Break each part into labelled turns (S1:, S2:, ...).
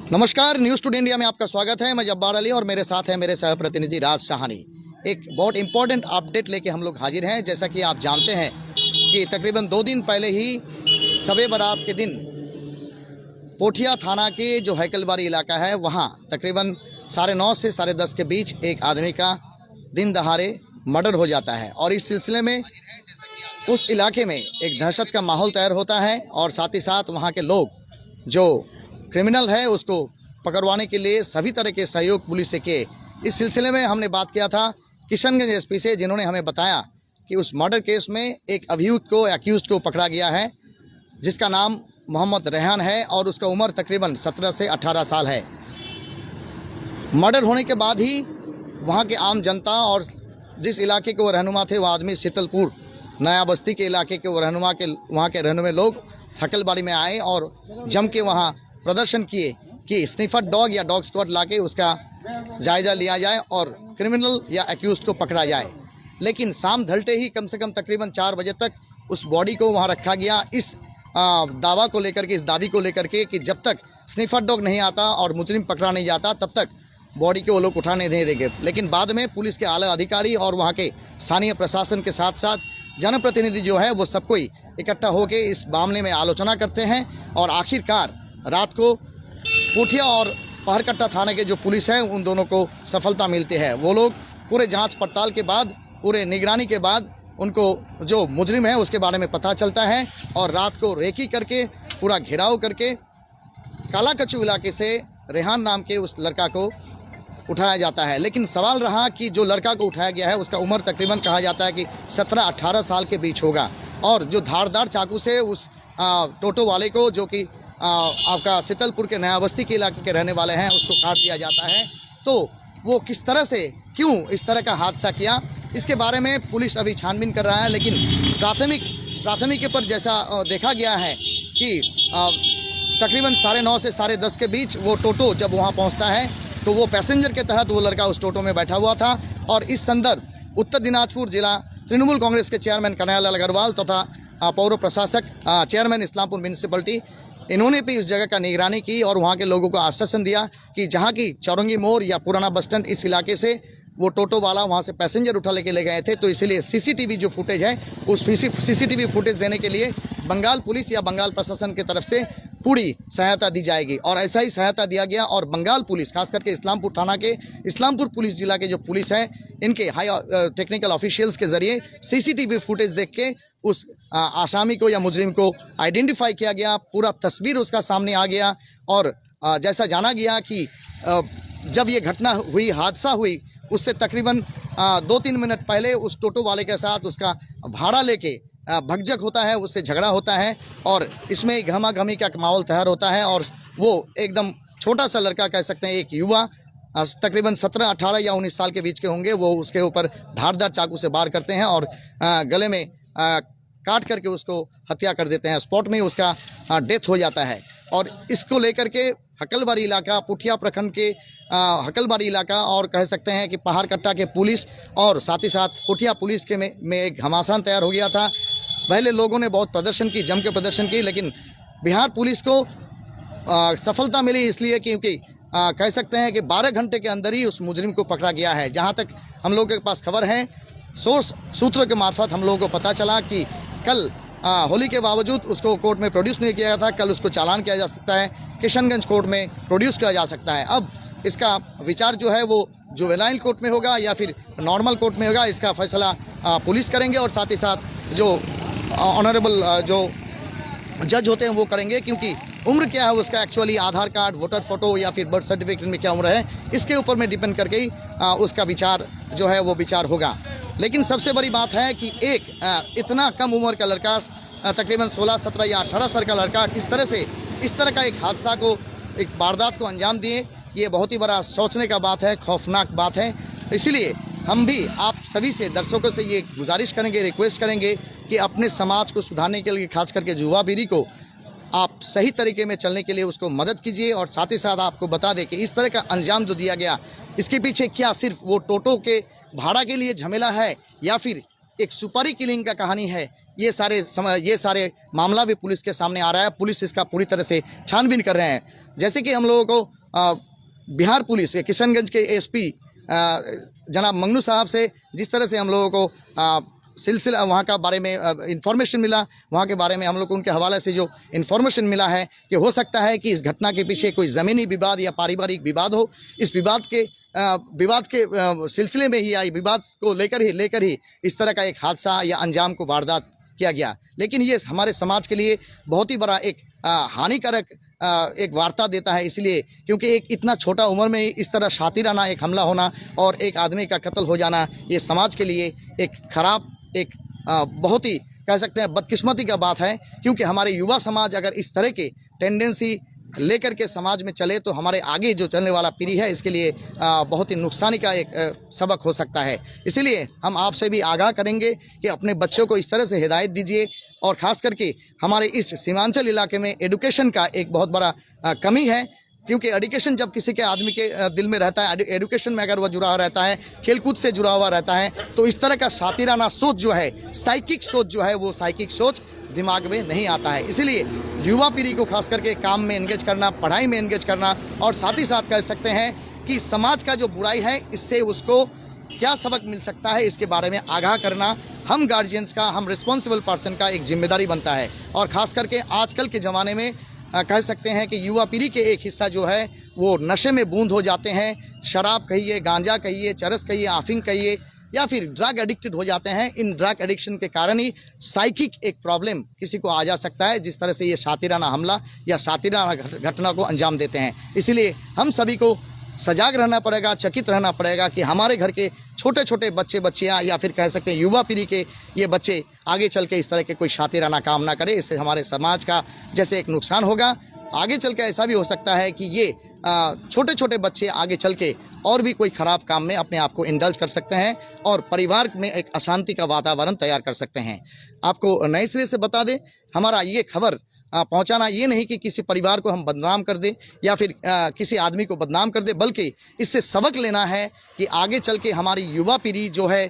S1: नमस्कार, news today India में आपका स्वागत है। मैं जब्बार अली और मेरे साथ है मेरे सह प्रतिनिधि राज शाहानी। एक बहुत इंपॉर्टेंट अपडेट लेके हम लोग हाजिर हैं। जैसा कि आप जानते हैं कि तकरीबन 2 दिन पहले ही शब बारात के दिन पोठिया थाना के जो हैकलबारी इलाका है वहाँ तकरीबन 9:30 से 10:30 के बीच एक आदमी का दिन दहाड़े मर्डर हो जाता है और इस सिलसिले में उस इलाके में एक दहशत का माहौल तैयार होता है और साथ ही साथ वहाँ के लोग जो क्रिमिनल है उसको पकड़वाने के लिए सभी तरह के सहयोग पुलिस से किए। इस सिलसिले में हमने बात किया था किशनगंज एसपी से, जिन्होंने हमें बताया कि उस मर्डर केस में एक अभियुक्त को एक्यूज़ को पकड़ा गया है जिसका नाम मोहम्मद रेहान है और उसका उम्र तकरीबन 17 से 18 साल है। मर्डर होने के बाद ही वहाँ के आम जनता और जिस इलाके के वो रहनुमा थे वो आदमी शीतलपुर नया बस्ती के इलाके के वो रहनुमा के वहाँ के रहनुमे लोग हैकलबारी में आए और जम के वहाँ प्रदर्शन किए कि स्निफर डॉग या डॉग स्क्वाड लाके उसका जायज़ा लिया जाए और क्रिमिनल या एक्यूज़ को पकड़ा जाए। लेकिन शाम ढलते ही कम से कम तकरीबन 4 बजे तक उस बॉडी को वहाँ रखा गया इस दावा को लेकर के, इस दावी को लेकर के कि जब तक स्निफर डॉग नहीं आता और मुजरिम पकड़ा नहीं जाता तब तक बॉडी को वो लोग उठाने नहीं देंगे। लेकिन बाद में पुलिस के आला अधिकारी और वहाँ के स्थानीय प्रशासन के साथ साथ जनप्रतिनिधि जो है वो सब कोई इकट्ठा होकर इस मामले में आलोचना करते हैं और आखिरकार रात को पोठिया और पहरकट्टा थाने के जो पुलिस है उन दोनों को सफलता मिलती है। वो लोग पूरे जांच पड़ताल के बाद, पूरे निगरानी के बाद उनको जो मुजरिम है उसके बारे में पता चलता है और रात को रेकी करके पूरा घेराव करके काला कच्चू इलाके से रेहान नाम के उस लड़का को उठाया जाता है। लेकिन सवाल रहा कि जो लड़का को उठाया गया है उसका उम्र तकरीबन कहा जाता है कि 17-18 साल के बीच होगा और जो धारदार चाकू से उस टोटो वाले को, जो कि आपका शीतलपुर के नया बस्ती के इलाके के रहने वाले हैं, उसको काट दिया जाता है। तो वो किस तरह से, क्यों इस तरह का हादसा किया, इसके बारे में पुलिस अभी छानबीन कर रहा है। लेकिन प्राथमिक पर जैसा देखा गया है कि तकरीबन 9:30 से 10:30 के बीच वो टोटो जब वहाँ पहुँचता है तो वो पैसेंजर के तहत वो लड़का उस टोटो में बैठा हुआ था और इस संदर्भ उत्तर दिनाजपुर जिला तृणमूल कांग्रेस के चेयरमैन कन्हैयालाल अग्रवाल तथा पौर प्रशासक चेयरमैन इस्लामपुर म्यूनिसिपलिटी, इन्होंने भी उस जगह का निगरानी की और वहाँ के लोगों को आश्वासन दिया कि जहाँ की चौरंगी मोड़ या पुराना बस स्टैंड इस इलाके से वो टोटो वाला वहाँ से पैसेंजर उठा लेके ले गए थे। तो इसीलिए सीसीटीवी जो फुटेज है उस सीसीटीवी फुटेज देने के लिए बंगाल पुलिस या बंगाल प्रशासन की तरफ से पूरी सहायता दी जाएगी और ऐसा ही सहायता दिया गया। और बंगाल पुलिस, खास करके इस्लामपुर थाना के इस्लामपुर पुलिस जिला के जो पुलिस है, इनके हाई टेक्निकल ऑफिशियल्स के जरिए सीसीटीवी फुटेज देख के उस आसामी को या मुजरिम को आइडेंटिफाई किया गया, पूरा तस्वीर उसका सामने आ गया। और जैसा जाना गया कि जब ये घटना हुई, हादसा हुई, उससे तकरीबन 2-3 मिनट पहले उस टोटो वाले के साथ उसका भाड़ा लेके भगजक होता है, उससे झगड़ा होता है और इसमें घमा-घमी का माहौल तैयार होता है और वो एकदम छोटा सा लड़का, कह सकते हैं एक युवा, तकरीबन 17, 18 या 19 साल के बीच के होंगे, वो उसके ऊपर धारदार चाकू से वार करते हैं और गले में काट करके उसको हत्या कर देते हैं। स्पॉट में उसका डेथ हो जाता है। और इसको लेकर के हैकलबारी इलाका, पुठिया प्रखंड के हैकलबारी इलाका और कह सकते हैं कि पहाड़कट्टा के पुलिस और साथ ही साथ पुठिया पुलिस के में एक घमासान तैयार हो गया था। पहले लोगों ने बहुत प्रदर्शन की, जम के प्रदर्शन की, लेकिन बिहार पुलिस को सफलता मिली इसलिए क्योंकि कह सकते हैं कि 12 घंटे के अंदर ही उस मुजरिम को पकड़ा गया है। जहाँ तक हम लोगों के पास खबर है, सूत्रों के मार्फत हम लोगों को पता चला कि कल होली के बावजूद उसको कोर्ट में प्रोड्यूस नहीं किया गया था। कल उसको चालान किया जा सकता है, किशनगंज कोर्ट में प्रोड्यूस किया जा सकता है। अब इसका विचार जो है वो जुवेनाइल कोर्ट में होगा या फिर नॉर्मल कोर्ट में होगा, इसका फैसला पुलिस करेंगे और साथ ही साथ जो ऑनरेबल जो जज होते हैं वो करेंगे। क्योंकि उम्र क्या है उसका, एक्चुअली आधार कार्ड, वोटर फोटो या फिर बर्थ सर्टिफिकेट में क्या उम्र है, इसके ऊपर में डिपेंड करके ही उसका विचार जो है वो विचार होगा। लेकिन सबसे बड़ी बात है कि एक इतना कम उम्र का लड़का, तकरीबन 16, 17 या 18 साल का लड़का किस तरह से इस तरह का एक हादसा को, एक वारदात को अंजाम दिए, ये बहुत ही बड़ा सोचने का बात है, खौफनाक बात है। इसीलिए हम भी आप सभी से, दर्शकों से ये गुजारिश करेंगे, रिक्वेस्ट करेंगे कि अपने समाज को सुधारने के लिए, खास करके युवा पीढ़ी को आप सही तरीके में चलने के लिए उसको मदद कीजिए। और साथ ही साथ आपको बता दें कि इस तरह का अंजाम जो दिया गया, इसके पीछे क्या सिर्फ वो टोटो के भाड़ा के लिए झमेला है या फिर एक सुपारी किलिंग का कहानी है, ये सारे मामला भी पुलिस के सामने आ रहा है। पुलिस इसका पूरी तरह से छानबीन कर रहे हैं। जैसे कि हम लोगों को बिहार पुलिस के किशनगंज के एसपी जनाब मंगनू साहब से जिस तरह से हम लोगों को सिलसिला वहाँ का बारे में इंफॉर्मेशन मिला, वहाँ के बारे में हम लोग को उनके हवाले से जो इन्फॉर्मेशन मिला है कि हो सकता है कि इस घटना के पीछे कोई ज़मीनी विवाद या पारिवारिक विवाद हो। इस विवाद के सिलसिले में ही या विवाद को लेकर ही इस तरह का एक हादसा या अंजाम को वारदात किया गया। लेकिन ये हमारे समाज के लिए बहुत ही बड़ा एक हानिकारक एक वार्ता देता है, इसलिए क्योंकि एक इतना छोटा उम्र में इस तरह शातिराना एक हमला होना और एक आदमी का कत्ल हो जाना, ये समाज के लिए एक खराब एक बहुत ही कह सकते हैं बदकिस्मती का बात है। क्योंकि हमारे युवा समाज अगर इस तरह के टेंडेंसी लेकर के समाज में चले तो हमारे आगे जो चलने वाला पीढ़ी है इसके लिए बहुत ही नुकसानी का एक सबक हो सकता है। इसलिए हम आपसे भी आगाह करेंगे कि अपने बच्चों को इस तरह से हिदायत दीजिए। और ख़ास करके हमारे इस सीमांचल इलाके में एडुकेशन का एक बहुत बड़ा कमी है, क्योंकि एडुकेशन जब किसी के आदमी के दिल में रहता है, एडुकेशन में अगर वह जुड़ा हुआ रहता है, खेलकूद से जुड़ा हुआ रहता है, तो इस तरह का शातिराना सोच जो है, साइकिक सोच जो है, वो साइकिक सोच दिमाग में नहीं आता है। इसीलिए युवा पीढ़ी को खास करके काम में एंगेज करना, पढ़ाई में एंगेज करना और साथ ही साथ कह सकते हैं कि समाज का जो बुराई है इससे उसको क्या सबक मिल सकता है, इसके बारे में आगाह करना हम गार्जियंस का, हम रिस्पॉन्सिबल पर्सन का एक जिम्मेदारी बनता है। और ख़ास करके आजकल के ज़माने में कह सकते हैं कि युवा पीढ़ी के एक हिस्सा जो है वो नशे में बूंद हो जाते हैं। शराब कहिए, गांजा कहिए, चरस कहिए, आफिंग कहिए या फिर ड्रग एडिक्टेड हो जाते हैं। इन ड्रग एडिक्शन के कारण ही साइकिक एक प्रॉब्लम किसी को आ जा सकता है, जिस तरह से ये शातिराना हमला या शातिराना घटना को अंजाम देते हैं। इसलिए हम सभी को सजाग रहना पड़ेगा, चकित रहना पड़ेगा कि हमारे घर के छोटे छोटे बच्चे बच्चियाँ या फिर कह सकते हैं युवा पीढ़ी के ये बच्चे आगे चल के इस तरह के कोई शातिराना काम ना करे। इससे हमारे समाज का जैसे एक नुकसान होगा, आगे चल के ऐसा भी हो सकता है कि ये छोटे छोटे बच्चे आगे चल के और भी कोई ख़राब काम में अपने आप को इंडल्ज कर सकते हैं और परिवार में एक अशांति का वातावरण तैयार कर सकते हैं। आपको नए सिरे से बता दें, हमारा ये खबर पहुंचाना ये नहीं कि किसी परिवार को हम बदनाम कर दें या फिर किसी आदमी को बदनाम कर दें, बल्कि इससे सबक लेना है कि आगे चल के हमारी युवा पीढ़ी जो है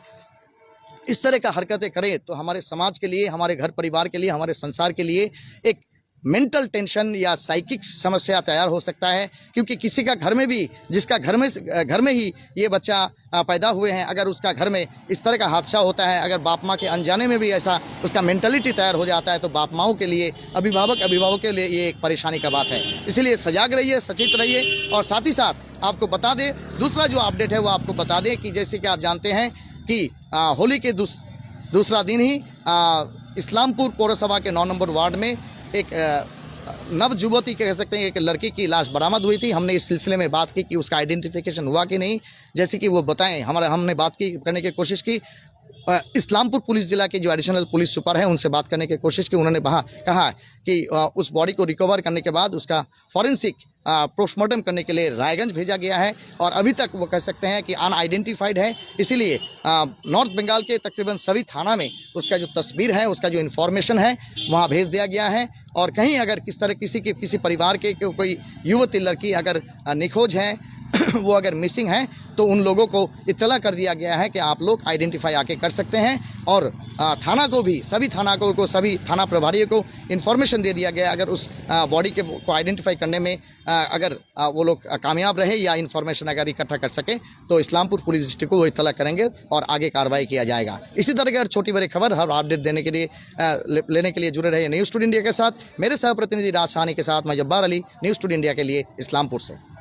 S1: इस तरह का हरकतें करे तो हमारे समाज के लिए, हमारे घर परिवार के लिए, हमारे संसार के लिए एक मेंटल टेंशन या साइकिक समस्या तैयार हो सकता है। क्योंकि किसी का घर में भी, जिसका घर में ही ये बच्चा पैदा हुए हैं, अगर उसका घर में इस तरह का हादसा होता है, अगर बाप माँ के अनजाने में भी ऐसा उसका मेंटलिटी तैयार हो जाता है, तो बाप माओं के लिए, अभिभावक के लिए ये एक परेशानी का बात है। इसलिए सजाग रहिए, सचेत रहिए। और साथ ही साथ आपको बता दें, दूसरा जो अपडेट है वो आपको बता दें कि जैसे कि आप जानते हैं कि होली के दूसरा दिन ही इस्लामपुर पौरसभा के 9 नंबर वार्ड में एक नव युवती कह सकते हैं, एक लड़की की लाश बरामद हुई थी। हमने इस सिलसिले में बात की कि उसका आइडेंटिफिकेशन हुआ कि नहीं, जैसे कि वो बताएं। हमने बात करने की कोशिश की। इस्लामपुर पुलिस जिला के जो एडिशनल पुलिस सुपर हैं उनसे बात करने की कोशिश की। उन्होंने कहा कि उस बॉडी को रिकवर करने के बाद उसका फॉरेंसिक पोस्टमार्टम करने के लिए रायगंज भेजा गया है और अभी तक वो कह सकते हैं कि अनआइडेंटिफाइड है। इसीलिए नॉर्थ बंगाल के तकरीबन सभी थाना में उसका जो तस्वीर है, उसका जो इन्फॉर्मेशन है वहाँ भेज दिया गया है। और कहीं अगर किसी परिवार के कोई युवती लड़की अगर निखोज हैं वो अगर मिसिंग हैं तो उन लोगों को इत्तला कर दिया गया है कि आप लोग आइडेंटिफाई आके कर सकते हैं। और थाना को भी, सभी सभी थाना प्रभारियों को इन्फॉर्मेशन दे दिया गया, अगर उस बॉडी को आइडेंटिफाई करने में अगर वो लोग कामयाब रहे या इन्फॉर्मेशन अगर इकट्ठा कर सकें तो इस्लामपुर पुलिस डिस्ट्रिक्ट को वो इत्तला करेंगे और आगे कार्रवाई किया जाएगा। इसी तरह की छोटी बड़ी खबर हर अपडेट देने के लिए लेने के लिए जुड़े रहे न्यूज़ टुडे इंडिया के साथ। मेरे सह प्रतिनिधि राज साहनी के साथ मैं Jabbar Ali, news today India के लिए इस्लामपुर से।